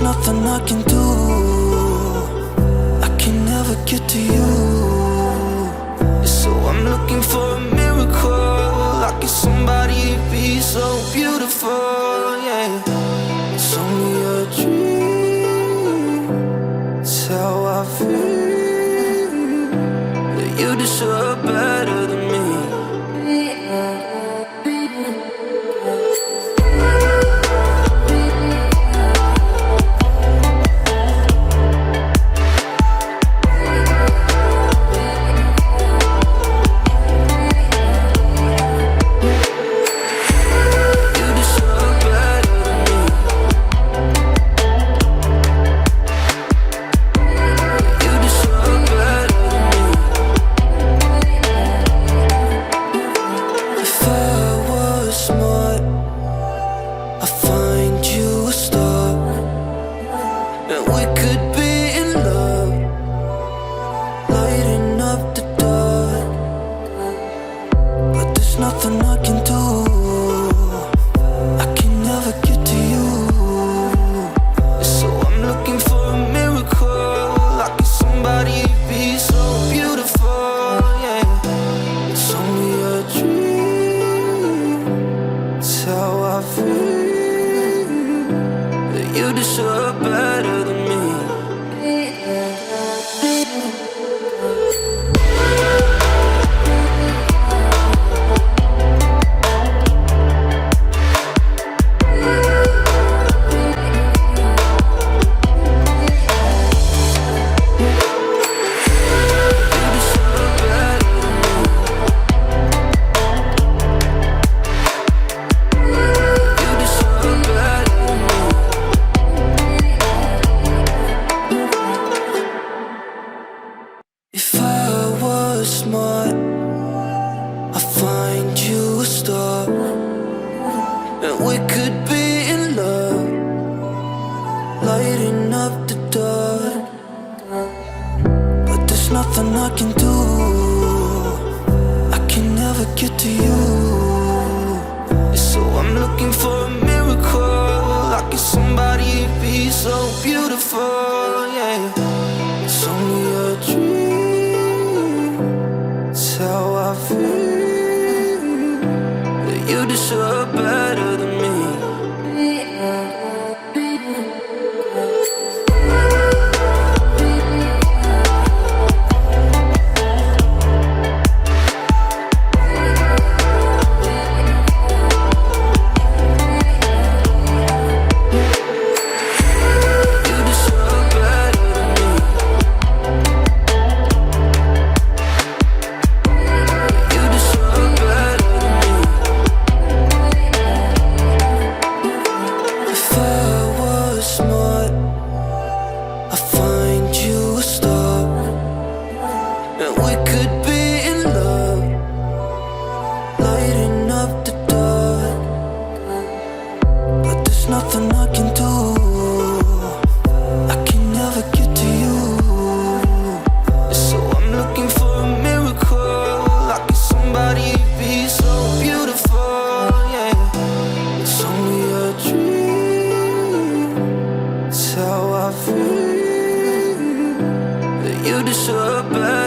there's nothing I can do. I can never get to you. So I'm looking for a miracle. Like it's somebody be so beautiful, yeah. It's only a dream. It's how I feel. That you deserve better than me. Nothing I can do. I can never get to you. So I'm looking for a miracle. Like it's somebody be so beautiful, yeah. It's only a dream. It's how I feel. That you deserve better than me. If I was smart, I'd find you a star, and we could be in love, lighting up the dark. But there's nothing I can do. I can never get to you. So I'm looking for a miracle. Like it's somebody be so beautiful, yeah. It's only a dream. It's how I feel. That you deserve better than me. Nothing I can do. I can never get to you. So I'm looking for a miracle. Like it's somebody be so beautiful, yeah. It's only a dream. It's how I feel. That you deserve better.